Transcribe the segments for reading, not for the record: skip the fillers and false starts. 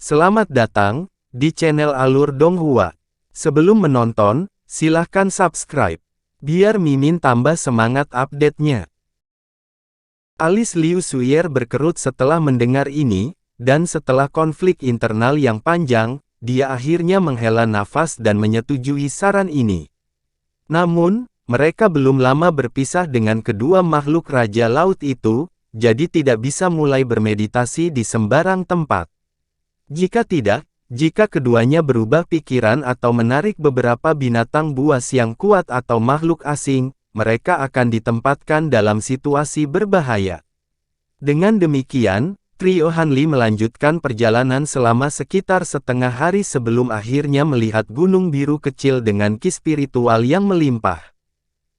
Selamat datang di channel Alur Donghua. Sebelum menonton, silahkan subscribe, biar Mimin tambah semangat update-nya. Alis Liu Suyer berkerut setelah mendengar ini, dan setelah konflik internal yang panjang, dia akhirnya menghela nafas dan menyetujui saran ini. Namun, mereka belum lama berpisah dengan kedua makhluk Raja Laut itu, jadi tidak bisa mulai bermeditasi di sembarang tempat. Jika keduanya berubah pikiran atau menarik beberapa binatang buas yang kuat atau makhluk asing, mereka akan ditempatkan dalam situasi berbahaya. Dengan demikian, trio Hanli melanjutkan perjalanan selama sekitar setengah hari sebelum akhirnya melihat gunung biru kecil dengan ki spiritual yang melimpah.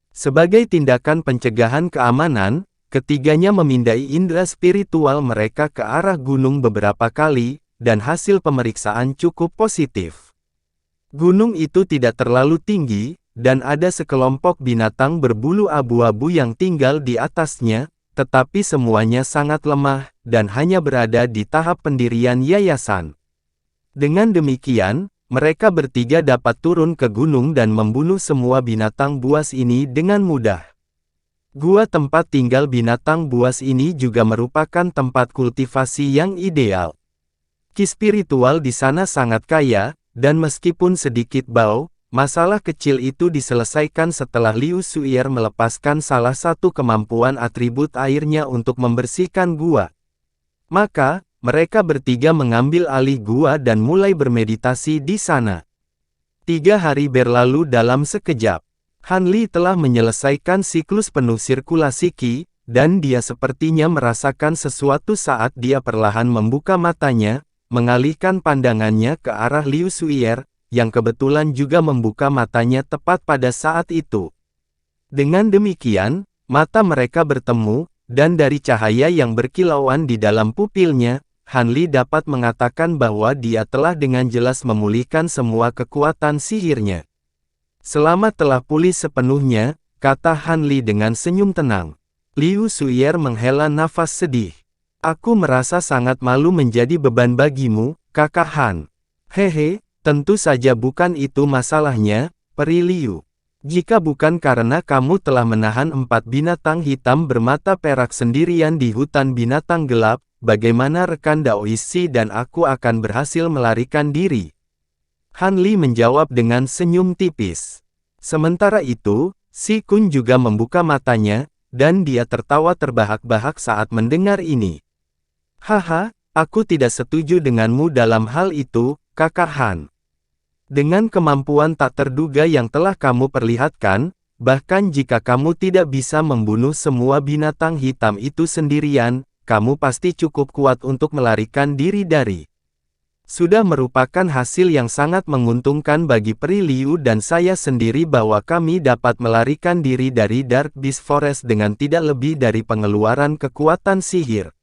Sebagai tindakan pencegahan keamanan, ketiganya memindai indera spiritual mereka ke arah gunung beberapa kali, dan hasil pemeriksaan cukup positif. Gunung itu tidak terlalu tinggi, dan ada sekelompok binatang berbulu abu-abu yang tinggal di atasnya, tetapi semuanya sangat lemah, dan hanya berada di tahap pendirian yayasan. Dengan demikian, mereka bertiga dapat turun ke gunung dan membunuh semua binatang buas ini dengan mudah. Gua tempat tinggal binatang buas ini juga merupakan tempat kultivasi yang ideal. Ki spiritual di sana sangat kaya, dan meskipun sedikit bau, masalah kecil itu diselesaikan setelah Liu Suyer melepaskan salah satu kemampuan atribut airnya untuk membersihkan gua. Maka, mereka bertiga mengambil alih gua dan mulai bermeditasi di sana. 3 hari berlalu dalam sekejap. Hanli telah menyelesaikan siklus penuh sirkulasi Qi, dan dia sepertinya merasakan sesuatu saat dia perlahan membuka matanya, mengalihkan pandangannya ke arah Liu Suyer, yang kebetulan juga membuka matanya tepat pada saat itu. Dengan demikian, mata mereka bertemu, dan dari cahaya yang berkilauan di dalam pupilnya, Hanli dapat mengatakan bahwa dia telah dengan jelas memulihkan semua kekuatan sihirnya. Selama telah pulih sepenuhnya, kata Hanli dengan senyum tenang. Liu Suyer menghela nafas sedih. Aku merasa sangat malu menjadi beban bagimu, kakak Han. Hehe, tentu saja bukan itu masalahnya, Peri Liu. Jika bukan karena kamu telah menahan 4 binatang hitam bermata perak sendirian di hutan binatang gelap, bagaimana rekan Daoishi dan aku akan berhasil melarikan diri? Hanli menjawab dengan senyum tipis. Sementara itu, Si Kun juga membuka matanya, dan dia tertawa terbahak-bahak saat mendengar ini. Haha, aku tidak setuju denganmu dalam hal itu, kakak Han. Dengan kemampuan tak terduga yang telah kamu perlihatkan, bahkan jika kamu tidak bisa membunuh semua binatang hitam itu sendirian, kamu pasti cukup kuat untuk melarikan diri dari. Sudah merupakan hasil yang sangat menguntungkan bagi Peri Liu dan saya sendiri bahwa kami dapat melarikan diri dari Dark Beast Forest dengan tidak lebih dari pengeluaran kekuatan sihir.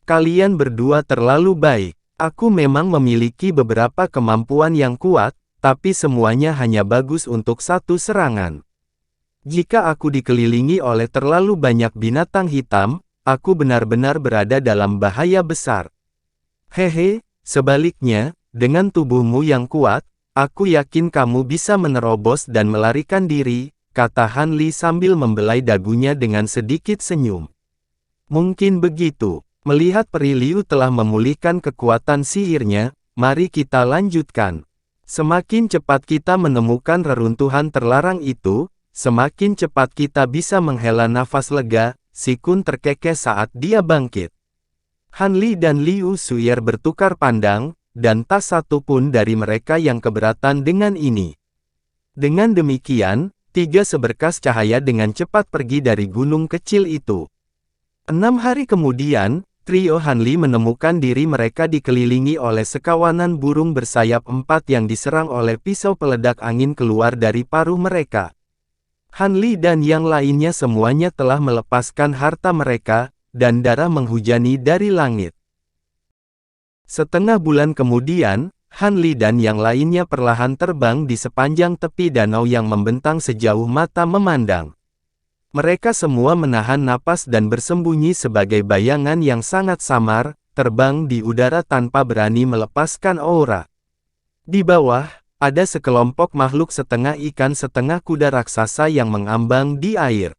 Kalian berdua terlalu baik. Aku memang memiliki beberapa kemampuan yang kuat, tapi semuanya hanya bagus untuk satu serangan. Jika aku dikelilingi oleh terlalu banyak binatang hitam, aku benar-benar berada dalam bahaya besar. Hehe, sebaliknya, dengan tubuhmu yang kuat, aku yakin kamu bisa menerobos dan melarikan diri, kata Hanli sambil membelai dagunya dengan sedikit senyum. Mungkin begitu. Melihat Peri Liu telah memulihkan kekuatan sihirnya, mari kita lanjutkan. Semakin cepat kita menemukan reruntuhan terlarang itu, semakin cepat kita bisa menghela nafas lega, Si Kun terkekeh saat dia bangkit. Hanli dan Liu Suyer bertukar pandang, dan tak satu pun dari mereka yang keberatan dengan ini. Dengan demikian, 3 seberkas cahaya dengan cepat pergi dari gunung kecil itu. 6 hari kemudian, trio Hanli menemukan diri mereka dikelilingi oleh sekawanan burung bersayap 4 yang diserang oleh pisau peledak angin keluar dari paruh mereka. Hanli dan yang lainnya semuanya telah melepaskan harta mereka, dan darah menghujani dari langit. Setengah bulan kemudian, Hanli dan yang lainnya perlahan terbang di sepanjang tepi danau yang membentang sejauh mata memandang. Mereka semua menahan napas dan bersembunyi sebagai bayangan yang sangat samar, terbang di udara tanpa berani melepaskan aura. Di bawah, ada sekelompok makhluk setengah ikan setengah kuda raksasa yang mengambang di air.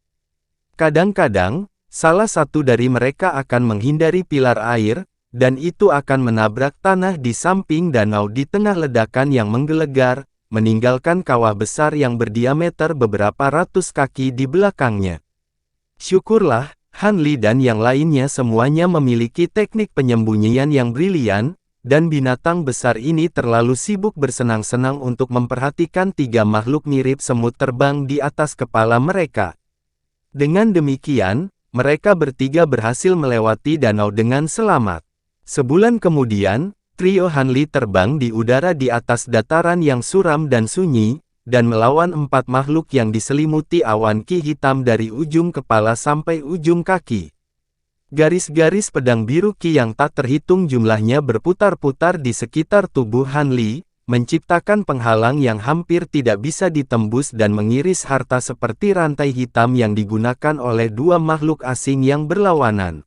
Kadang-kadang, salah satu dari mereka akan menghindari pilar air, dan itu akan menabrak tanah di samping danau di tengah ledakan yang menggelegar, meninggalkan kawah besar yang berdiameter beberapa ratus kaki di belakangnya. Syukurlah, Han Li dan yang lainnya semuanya memiliki teknik penyembunyian yang brilian, dan binatang besar ini terlalu sibuk bersenang-senang untuk memperhatikan tiga makhluk mirip semut terbang di atas kepala mereka. Dengan demikian, mereka bertiga berhasil melewati danau dengan selamat. Sebulan kemudian, trio Han Li terbang di udara di atas dataran yang suram dan sunyi, dan melawan 4 makhluk yang diselimuti awan ki hitam dari ujung kepala sampai ujung kaki. Garis-garis pedang biru ki yang tak terhitung jumlahnya berputar-putar di sekitar tubuh Han Li, menciptakan penghalang yang hampir tidak bisa ditembus dan mengiris harta seperti rantai hitam yang digunakan oleh dua makhluk asing yang berlawanan.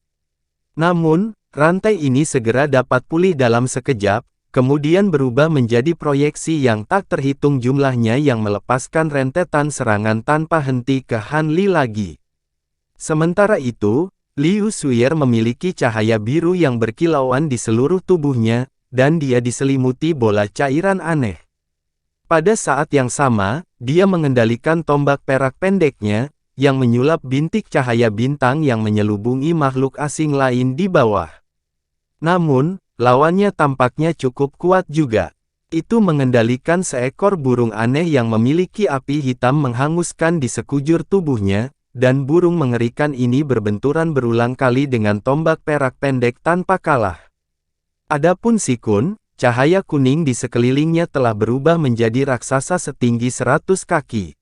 Namun, rantai ini segera dapat pulih dalam sekejap, kemudian berubah menjadi proyeksi yang tak terhitung jumlahnya yang melepaskan rentetan serangan tanpa henti ke Han Li lagi. Sementara itu, Liu Suyer memiliki cahaya biru yang berkilauan di seluruh tubuhnya, dan dia diselimuti bola cairan aneh. Pada saat yang sama, dia mengendalikan tombak perak pendeknya, yang menyulap bintik cahaya bintang yang menyelubungi makhluk asing lain di bawah. Namun, lawannya tampaknya cukup kuat juga. Itu mengendalikan seekor burung aneh yang memiliki api hitam menghanguskan di sekujur tubuhnya, dan burung mengerikan ini berbenturan berulang kali dengan tombak perak pendek tanpa kalah. Adapun Si Kun, cahaya kuning di sekelilingnya telah berubah menjadi raksasa setinggi 100 kaki.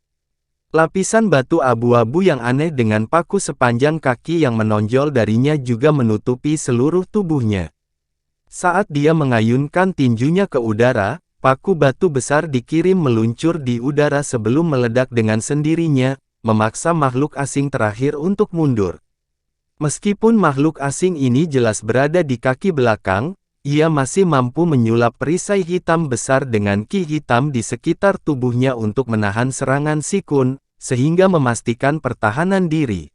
Lapisan batu abu-abu yang aneh dengan paku sepanjang kaki yang menonjol darinya juga menutupi seluruh tubuhnya. Saat dia mengayunkan tinjunya ke udara, paku batu besar dikirim meluncur di udara sebelum meledak dengan sendirinya, memaksa makhluk asing terakhir untuk mundur. Meskipun makhluk asing ini jelas berada di kaki belakang, ia masih mampu menyulap perisai hitam besar dengan ki hitam di sekitar tubuhnya untuk menahan serangan Si Kun, sehingga memastikan pertahanan diri.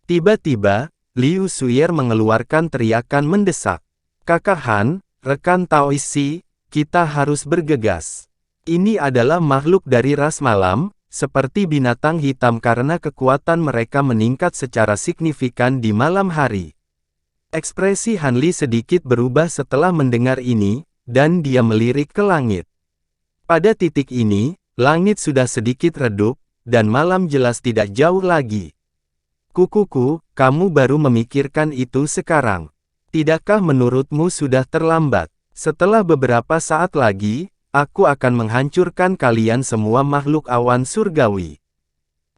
Tiba-tiba, Liu Suyer mengeluarkan teriakan mendesak. "Kakak Han, rekan Taois Si, kita harus bergegas. Ini adalah makhluk dari ras malam, seperti binatang hitam karena kekuatan mereka meningkat secara signifikan di malam hari." Ekspresi Han Li sedikit berubah setelah mendengar ini, dan dia melirik ke langit. Pada titik ini, langit sudah sedikit redup, dan malam jelas tidak jauh lagi. "Kukuku, kamu baru memikirkan itu sekarang. Tidakkah menurutmu sudah terlambat? Setelah beberapa saat lagi, aku akan menghancurkan kalian semua makhluk awan surgawi."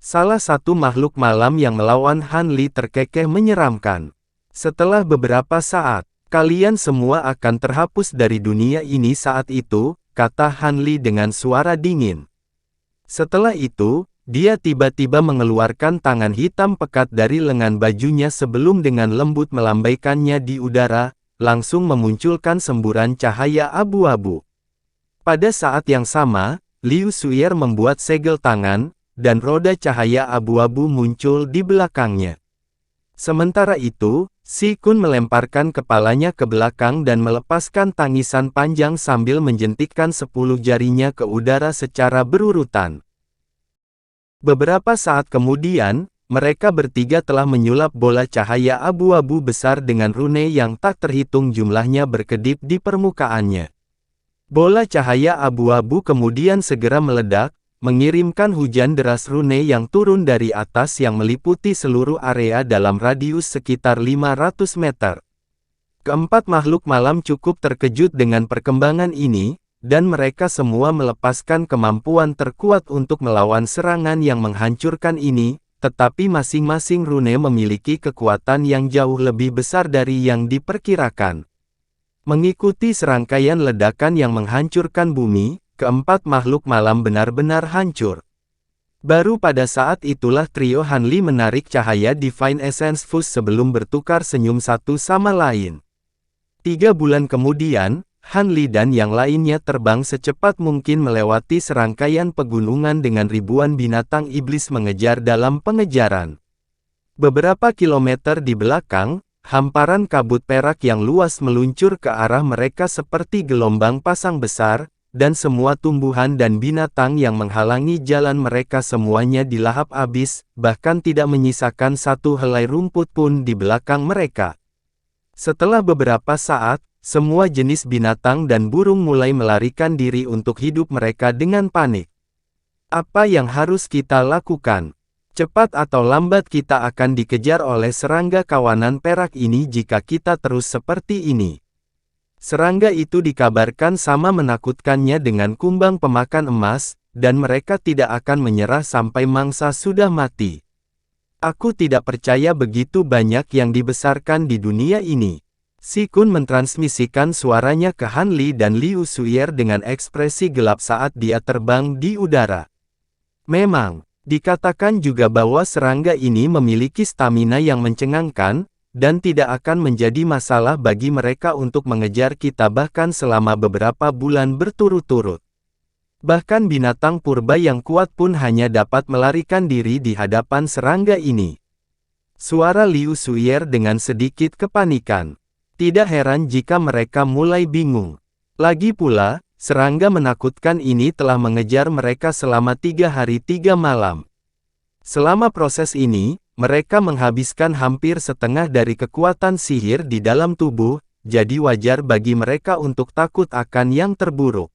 Salah satu makhluk malam yang melawan Han Li terkekeh menyeramkan. "Setelah beberapa saat, kalian semua akan terhapus dari dunia ini saat itu," kata Han Li dengan suara dingin. Setelah itu, dia tiba-tiba mengeluarkan tangan hitam pekat dari lengan bajunya sebelum dengan lembut melambaikannya di udara, langsung memunculkan semburan cahaya abu-abu. Pada saat yang sama, Liu Suyer membuat segel tangan, dan roda cahaya abu-abu muncul di belakangnya. Sementara itu, Si Kun melemparkan kepalanya ke belakang dan melepaskan tangisan panjang sambil menjentikkan 10 jarinya ke udara secara berurutan. Beberapa saat kemudian, mereka bertiga telah menyulap bola cahaya abu-abu besar dengan rune yang tak terhitung jumlahnya berkedip di permukaannya. Bola cahaya abu-abu kemudian segera meledak, mengirimkan hujan deras rune yang turun dari atas yang meliputi seluruh area dalam radius sekitar 500 meter. Keempat makhluk malam cukup terkejut dengan perkembangan ini, dan mereka semua melepaskan kemampuan terkuat untuk melawan serangan yang menghancurkan ini, tetapi masing-masing rune memiliki kekuatan yang jauh lebih besar dari yang diperkirakan. Mengikuti serangkaian ledakan yang menghancurkan bumi, keempat makhluk malam benar-benar hancur. Baru pada saat itulah trio Han Li menarik cahaya Divine Essence Fuse sebelum bertukar senyum satu sama lain. 3 bulan kemudian, Han Li dan yang lainnya terbang secepat mungkin melewati serangkaian pegunungan dengan ribuan binatang iblis mengejar dalam pengejaran. Beberapa kilometer di belakang, hamparan kabut perak yang luas meluncur ke arah mereka seperti gelombang pasang besar, dan semua tumbuhan dan binatang yang menghalangi jalan mereka semuanya dilahap habis, bahkan tidak menyisakan satu helai rumput pun di belakang mereka. Setelah beberapa saat, semua jenis binatang dan burung mulai melarikan diri untuk hidup mereka dengan panik. Apa yang harus kita lakukan? Cepat atau lambat kita akan dikejar oleh serangga kawanan perak ini jika kita terus seperti ini. Serangga itu dikabarkan sama menakutkannya dengan kumbang pemakan emas, dan mereka tidak akan menyerah sampai mangsa sudah mati. Aku tidak percaya begitu banyak yang dibesarkan di dunia ini. Si Kun mentransmisikan suaranya ke Han Li dan Liu Suyer dengan ekspresi gelap saat dia terbang di udara. Memang, dikatakan juga bahwa serangga ini memiliki stamina yang mencengangkan, dan tidak akan menjadi masalah bagi mereka untuk mengejar kita bahkan selama beberapa bulan berturut-turut. Bahkan binatang purba yang kuat pun hanya dapat melarikan diri di hadapan serangga ini. Suara Liu Suyer dengan sedikit kepanikan. Tidak heran jika mereka mulai bingung. Lagi pula, serangga menakutkan ini telah mengejar mereka selama 3 hari 3 malam. Selama proses ini, mereka menghabiskan hampir setengah dari kekuatan sihir di dalam tubuh, jadi wajar bagi mereka untuk takut akan yang terburuk.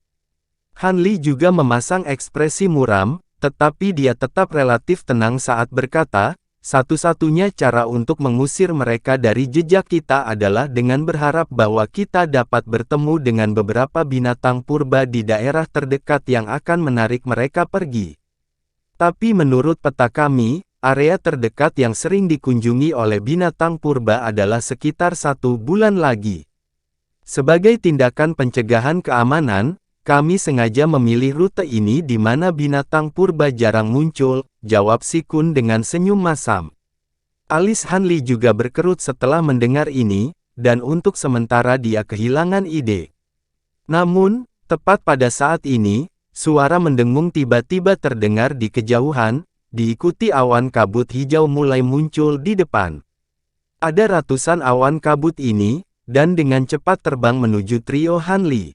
Han Li juga memasang ekspresi muram, tetapi dia tetap relatif tenang saat berkata, satu-satunya cara untuk mengusir mereka dari jejak kita adalah dengan berharap bahwa kita dapat bertemu dengan beberapa binatang purba di daerah terdekat yang akan menarik mereka pergi. Tapi menurut peta kami, area terdekat yang sering dikunjungi oleh binatang purba adalah sekitar 1 bulan lagi. Sebagai tindakan pencegahan keamanan, kami sengaja memilih rute ini di mana binatang purba jarang muncul, jawab Si Kun dengan senyum masam. Alis Han Li juga berkerut setelah mendengar ini, dan untuk sementara dia kehilangan ide. Namun, tepat pada saat ini, suara mendengung tiba-tiba terdengar di kejauhan, diikuti awan kabut hijau mulai muncul di depan. Ada ratusan awan kabut ini, dan dengan cepat terbang menuju trio Han Li.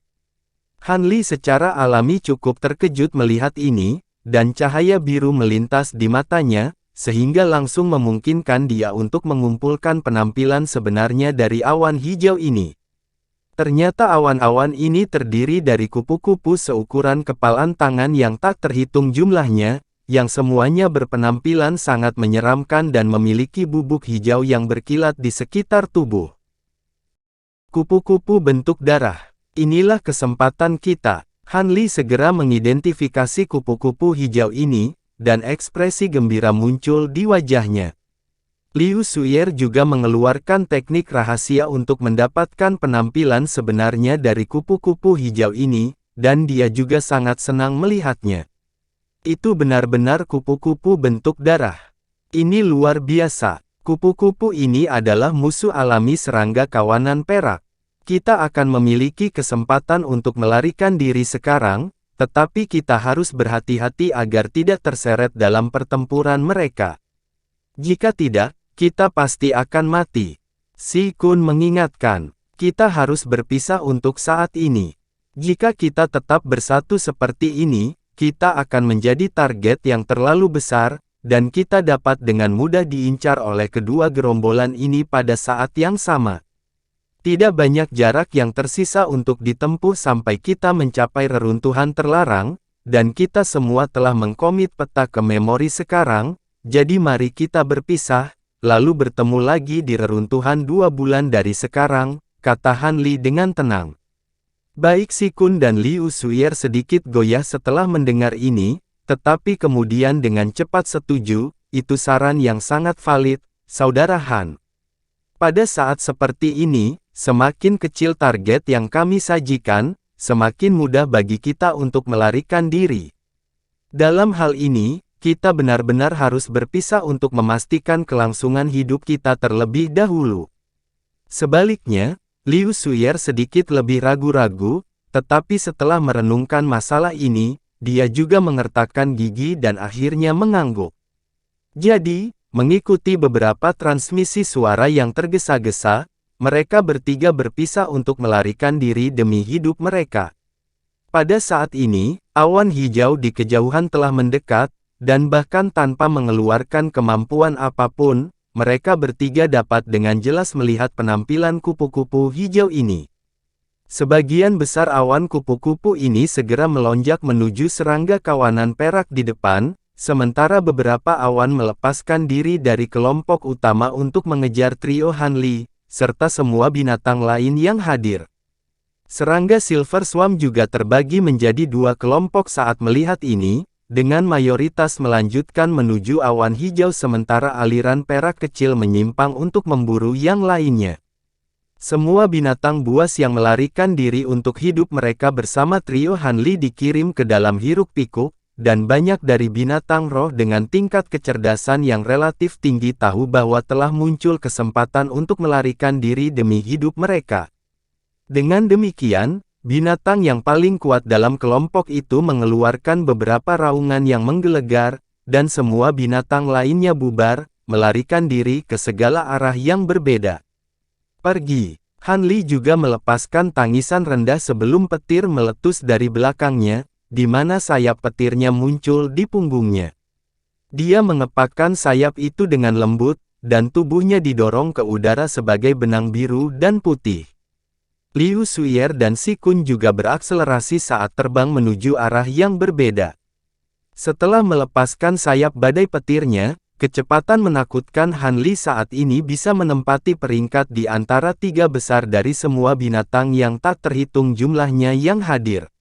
Han Li secara alami cukup terkejut melihat ini, dan cahaya biru melintas di matanya, sehingga langsung memungkinkan dia untuk mengumpulkan penampilan sebenarnya dari awan hijau ini. Ternyata awan-awan ini terdiri dari kupu-kupu seukuran kepalan tangan yang tak terhitung jumlahnya, yang semuanya berpenampilan sangat menyeramkan dan memiliki bubuk hijau yang berkilat di sekitar tubuh. Kupu-kupu bentuk darah. Inilah kesempatan kita. Han Li segera mengidentifikasi kupu-kupu hijau ini, dan ekspresi gembira muncul di wajahnya. Liu Suyer juga mengeluarkan teknik rahasia untuk mendapatkan penampilan sebenarnya dari kupu-kupu hijau ini, dan dia juga sangat senang melihatnya. Itu benar-benar kupu-kupu bentuk darah. Ini luar biasa. Kupu-kupu ini adalah musuh alami serangga kawanan perak. Kita akan memiliki kesempatan untuk melarikan diri sekarang, tetapi kita harus berhati-hati agar tidak terseret dalam pertempuran mereka. Jika tidak, kita pasti akan mati. Si Kun mengingatkan, kita harus berpisah untuk saat ini. Jika kita tetap bersatu seperti ini, kita akan menjadi target yang terlalu besar, dan kita dapat dengan mudah diincar oleh kedua gerombolan ini pada saat yang sama. Tidak banyak jarak yang tersisa untuk ditempuh sampai kita mencapai reruntuhan terlarang, dan kita semua telah mengkomit peta ke memori sekarang, jadi mari kita berpisah, lalu bertemu lagi di reruntuhan 2 bulan dari sekarang, kata Han Li dengan tenang. Baik Si Kun dan Liu Suyer sedikit goyah setelah mendengar ini, tetapi kemudian dengan cepat setuju, itu saran yang sangat valid, Saudara Han. Pada saat seperti ini, semakin kecil target yang kami sajikan, semakin mudah bagi kita untuk melarikan diri. Dalam hal ini, kita benar-benar harus berpisah untuk memastikan kelangsungan hidup kita terlebih dahulu. Sebaliknya, Liu Suyer sedikit lebih ragu-ragu, tetapi setelah merenungkan masalah ini, dia juga mengertakkan gigi dan akhirnya mengangguk. Jadi, mengikuti beberapa transmisi suara yang tergesa-gesa, mereka bertiga berpisah untuk melarikan diri demi hidup mereka. Pada saat ini, awan hijau di kejauhan telah mendekat, dan bahkan tanpa mengeluarkan kemampuan apapun, mereka bertiga dapat dengan jelas melihat penampilan kupu-kupu hijau ini. Sebagian besar awan kupu-kupu ini segera melonjak menuju serangga kawanan perak di depan, sementara beberapa awan melepaskan diri dari kelompok utama untuk mengejar trio Hanli, serta semua binatang lain yang hadir. Serangga Silver Swarm juga terbagi menjadi dua kelompok saat melihat ini, dengan mayoritas melanjutkan menuju awan hijau sementara aliran perak kecil menyimpang untuk memburu yang lainnya. Semua binatang buas yang melarikan diri untuk hidup mereka bersama trio Hanli dikirim ke dalam hiruk-pikuk, dan banyak dari binatang roh dengan tingkat kecerdasan yang relatif tinggi tahu bahwa telah muncul kesempatan untuk melarikan diri demi hidup mereka. Dengan demikian, binatang yang paling kuat dalam kelompok itu mengeluarkan beberapa raungan yang menggelegar, dan semua binatang lainnya bubar, melarikan diri ke segala arah yang berbeda. Pergi. Hanli juga melepaskan tangisan rendah sebelum petir meletus dari belakangnya, di mana sayap petirnya muncul di punggungnya. Dia mengepakkan sayap itu dengan lembut, dan tubuhnya didorong ke udara sebagai benang biru dan putih. Liu Suyer dan Si Kun juga berakselerasi saat terbang menuju arah yang berbeda. Setelah melepaskan sayap badai petirnya, kecepatan menakutkan Hanli saat ini bisa menempati peringkat di antara tiga besar dari semua binatang yang tak terhitung jumlahnya yang hadir.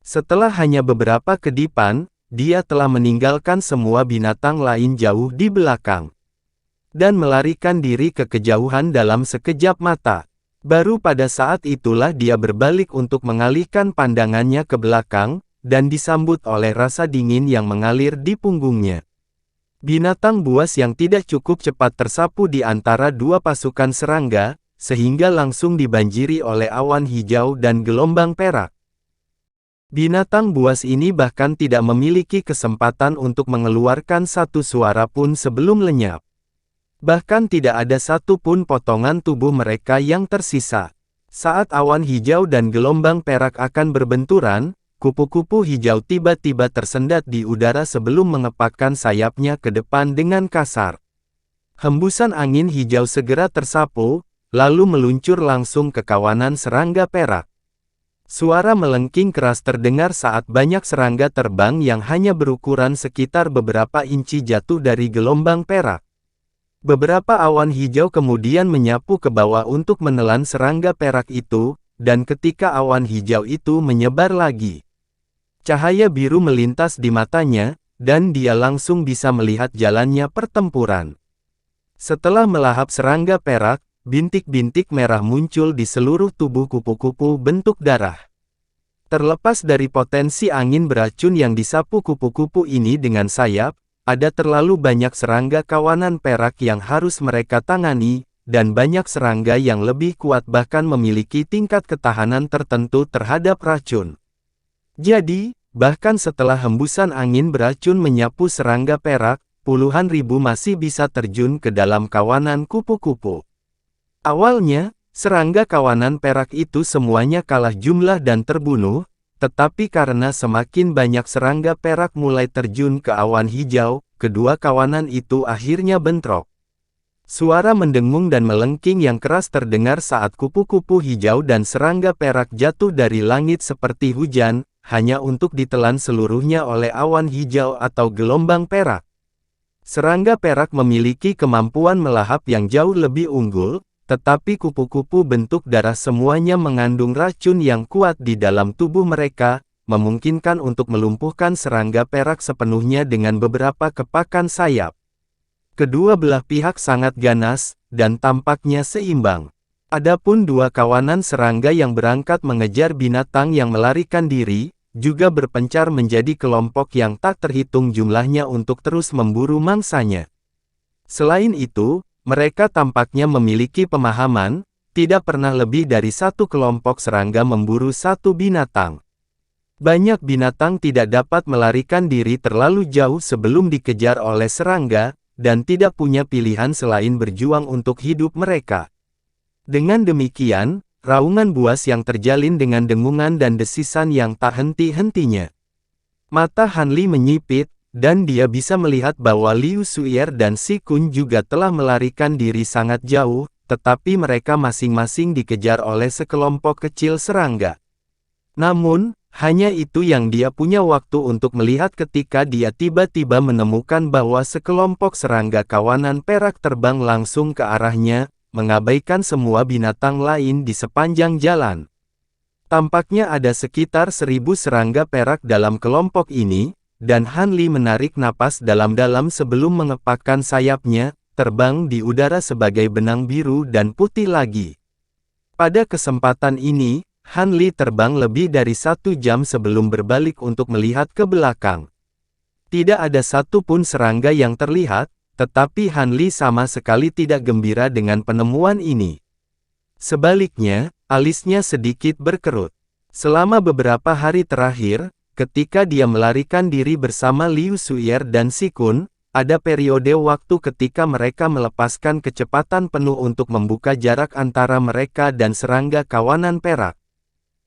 Setelah hanya beberapa kedipan, dia telah meninggalkan semua binatang lain jauh di belakang. Dan melarikan diri ke kejauhan dalam sekejap mata. Baru pada saat itulah dia berbalik untuk mengalihkan pandangannya ke belakang, dan disambut oleh rasa dingin yang mengalir di punggungnya. Binatang buas yang tidak cukup cepat tersapu di antara dua pasukan serangga, sehingga langsung dibanjiri oleh awan hijau dan gelombang perak. Binatang buas ini bahkan tidak memiliki kesempatan untuk mengeluarkan satu suara pun sebelum lenyap. Bahkan tidak ada satu pun potongan tubuh mereka yang tersisa. Saat awan hijau dan gelombang perak akan berbenturan, kupu-kupu hijau tiba-tiba tersendat di udara sebelum mengepakkan sayapnya ke depan dengan kasar. Hembusan angin hijau segera tersapu, lalu meluncur langsung ke kawanan serangga perak. Suara melengking keras terdengar saat banyak serangga terbang yang hanya berukuran sekitar beberapa inci jatuh dari gelombang perak. Beberapa awan hijau kemudian menyapu ke bawah untuk menelan serangga perak itu, dan ketika awan hijau itu menyebar lagi, cahaya biru melintas di matanya, dan dia langsung bisa melihat jalannya pertempuran. Setelah melahap serangga perak, bintik-bintik merah muncul di seluruh tubuh kupu-kupu bentuk darah. Terlepas dari potensi angin beracun yang disapu kupu-kupu ini dengan sayap, ada terlalu banyak serangga kawanan perak yang harus mereka tangani, dan banyak serangga yang lebih kuat bahkan memiliki tingkat ketahanan tertentu terhadap racun. Jadi, bahkan setelah hembusan angin beracun menyapu serangga perak, puluhan ribu masih bisa terjun ke dalam kawanan kupu-kupu. Awalnya, serangga kawanan perak itu semuanya kalah jumlah dan terbunuh, tetapi karena semakin banyak serangga perak mulai terjun ke awan hijau, kedua kawanan itu akhirnya bentrok. Suara mendengung dan melengking yang keras terdengar saat kupu-kupu hijau dan serangga perak jatuh dari langit seperti hujan, hanya untuk ditelan seluruhnya oleh awan hijau atau gelombang perak. Serangga perak memiliki kemampuan melahap yang jauh lebih unggul, tetapi kupu-kupu bentuk darah semuanya mengandung racun yang kuat di dalam tubuh mereka, memungkinkan untuk melumpuhkan serangga perak sepenuhnya dengan beberapa kepakan sayap. Kedua belah pihak sangat ganas, dan tampaknya seimbang. Adapun dua kawanan serangga yang berangkat mengejar binatang yang melarikan diri, juga berpencar menjadi kelompok yang tak terhitung jumlahnya untuk terus memburu mangsanya. Selain itu, mereka tampaknya memiliki pemahaman, Tidak pernah lebih dari satu kelompok serangga memburu satu binatang. Banyak binatang tidak dapat melarikan diri terlalu jauh sebelum dikejar oleh serangga, dan tidak punya pilihan selain berjuang untuk hidup mereka. Dengan demikian, raungan buas yang terjalin dengan dengungan dan desisan yang tak henti-hentinya. Mata Han Li menyipit, dan dia bisa melihat bahwa Liu Suier dan Si Kun juga telah melarikan diri sangat jauh, tetapi mereka masing-masing dikejar oleh sekelompok kecil serangga. Namun, hanya itu yang dia punya waktu untuk melihat ketika dia tiba-tiba menemukan bahwa sekelompok serangga kawanan perak terbang langsung ke arahnya, mengabaikan semua binatang lain di sepanjang jalan. Tampaknya ada sekitar 1000 serangga perak dalam kelompok ini, dan Han Li menarik napas dalam-dalam sebelum mengepakkan sayapnya, terbang di udara sebagai benang biru dan putih lagi. Pada kesempatan ini, Han Li terbang lebih dari 1 jam sebelum berbalik untuk melihat ke belakang. Tidak ada satu pun serangga yang terlihat, tetapi Han Li sama sekali tidak gembira dengan penemuan ini. Sebaliknya, alisnya sedikit berkerut. Selama beberapa hari terakhir, ketika dia melarikan diri bersama Liu Suier dan Si Kun, ada periode waktu ketika mereka melepaskan kecepatan penuh untuk membuka jarak antara mereka dan serangga kawanan perak.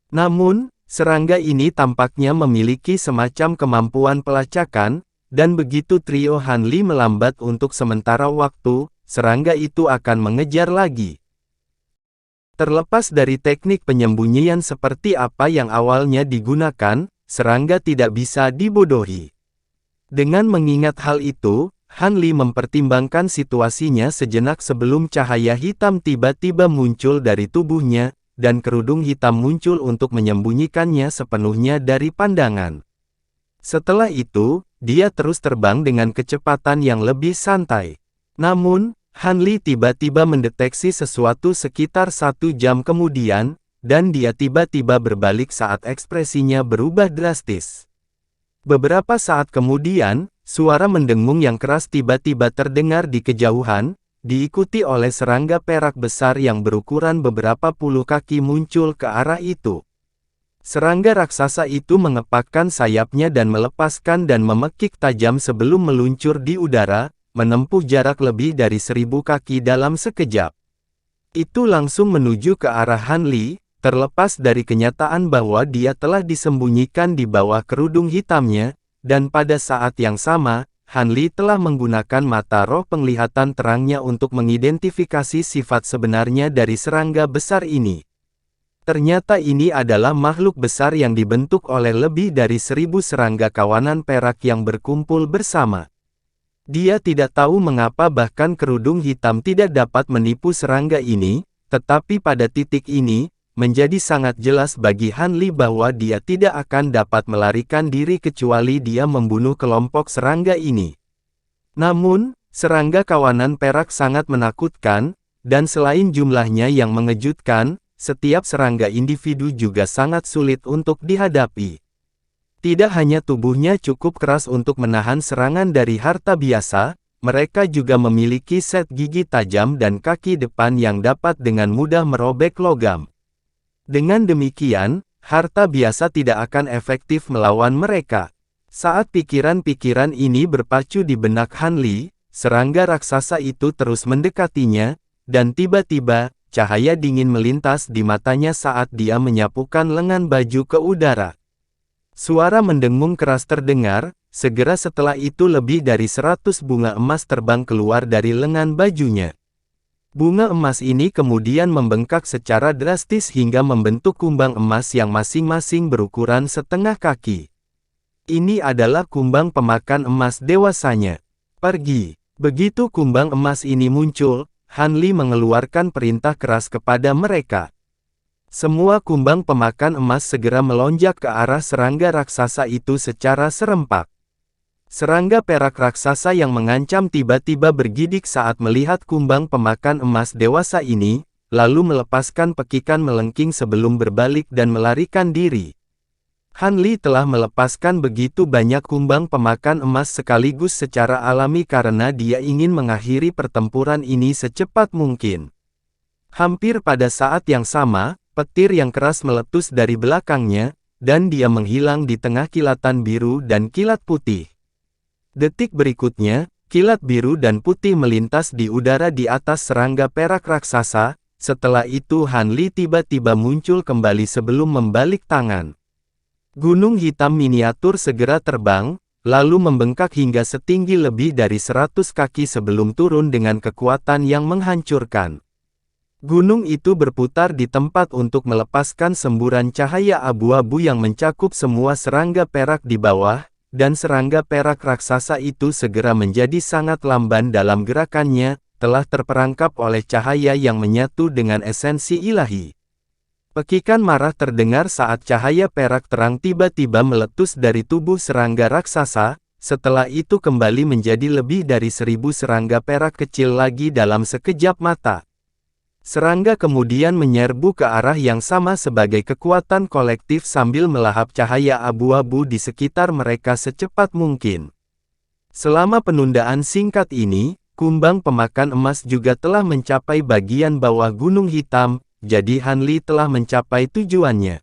Namun, serangga ini tampaknya memiliki semacam kemampuan pelacakan, dan begitu trio Han Li melambat untuk sementara waktu, serangga itu akan mengejar lagi. Terlepas dari teknik penyembunyian seperti apa yang awalnya digunakan, serangga tidak bisa dibodohi. Dengan mengingat hal itu, Han Li mempertimbangkan situasinya sejenak sebelum cahaya hitam tiba-tiba muncul dari tubuhnya, dan kerudung hitam muncul untuk menyembunyikannya sepenuhnya dari pandangan. Setelah itu, dia terus terbang dengan kecepatan yang lebih santai. Namun, Han Li tiba-tiba mendeteksi sesuatu sekitar 1 jam kemudian, dan dia tiba-tiba berbalik saat ekspresinya berubah drastis. Beberapa saat kemudian, suara mendengung yang keras tiba-tiba terdengar di kejauhan, diikuti oleh serangga perak besar yang berukuran beberapa puluh kaki muncul ke arah itu. Serangga raksasa itu mengepakkan sayapnya dan melepaskan dan memekik tajam sebelum meluncur di udara, menempuh jarak lebih dari 1000 kaki dalam sekejap. Itu langsung menuju ke arah Han Li, terlepas dari kenyataan bahwa dia telah disembunyikan di bawah kerudung hitamnya, dan pada saat yang sama, Han Li telah menggunakan mata roh penglihatan terangnya untuk mengidentifikasi sifat sebenarnya dari serangga besar ini. Ternyata ini adalah makhluk besar yang dibentuk oleh lebih dari 1000 serangga kawanan perak yang berkumpul bersama. Dia tidak tahu mengapa bahkan kerudung hitam tidak dapat menipu serangga ini, tetapi pada titik ini, menjadi sangat jelas bagi Han Li bahwa dia tidak akan dapat melarikan diri kecuali dia membunuh kelompok serangga ini. Namun, serangga kawanan perak sangat menakutkan, dan selain jumlahnya yang mengejutkan, setiap serangga individu juga sangat sulit untuk dihadapi. Tidak hanya tubuhnya cukup keras untuk menahan serangan dari harta biasa, mereka juga memiliki set gigi tajam dan kaki depan yang dapat dengan mudah merobek logam. Dengan demikian, harta biasa tidak akan efektif melawan mereka. Saat pikiran-pikiran ini berpacu di benak Han Li, serangga raksasa itu terus mendekatinya, dan tiba-tiba, cahaya dingin melintas di matanya saat dia menyapukan lengan baju ke udara. Suara mendengung keras terdengar, segera setelah itu lebih dari 100 bunga emas terbang keluar dari lengan bajunya. Bunga emas ini kemudian membengkak secara drastis hingga membentuk kumbang emas yang masing-masing berukuran setengah kaki. Ini adalah kumbang pemakan emas dewasanya. Pergi. Begitu kumbang emas ini muncul, Han Li mengeluarkan perintah keras kepada mereka. Semua kumbang pemakan emas segera melonjak ke arah serangga raksasa itu secara serempak. Serangga perak raksasa yang mengancam tiba-tiba bergidik saat melihat kumbang pemakan emas dewasa ini, lalu melepaskan pekikan melengking sebelum berbalik dan melarikan diri. Han Li telah melepaskan begitu banyak kumbang pemakan emas sekaligus secara alami karena dia ingin mengakhiri pertempuran ini secepat mungkin. Hampir pada saat yang sama, petir yang keras meletus dari belakangnya, dan dia menghilang di tengah kilatan biru dan kilat putih. Detik berikutnya, kilat biru dan putih melintas di udara di atas serangga perak raksasa. Setelah itu Han Li tiba-tiba muncul kembali sebelum membalik tangan. Gunung hitam miniatur segera terbang, lalu membengkak hingga setinggi lebih dari 100 kaki sebelum turun dengan kekuatan yang menghancurkan. Gunung itu berputar di tempat untuk melepaskan semburan cahaya abu-abu yang mencakup semua serangga perak di bawah, dan serangga perak raksasa itu segera menjadi sangat lamban dalam gerakannya, telah terperangkap oleh cahaya yang menyatu dengan esensi ilahi. Pekikan marah terdengar saat cahaya perak terang tiba-tiba meletus dari tubuh serangga raksasa, setelah itu kembali menjadi lebih dari 1000 serangga perak kecil lagi dalam sekejap mata. Serangga kemudian menyerbu ke arah yang sama sebagai kekuatan kolektif sambil melahap cahaya abu-abu di sekitar mereka secepat mungkin. Selama penundaan singkat ini, kumbang pemakan emas juga telah mencapai bagian bawah Gunung Hitam, jadi Han Li telah mencapai tujuannya.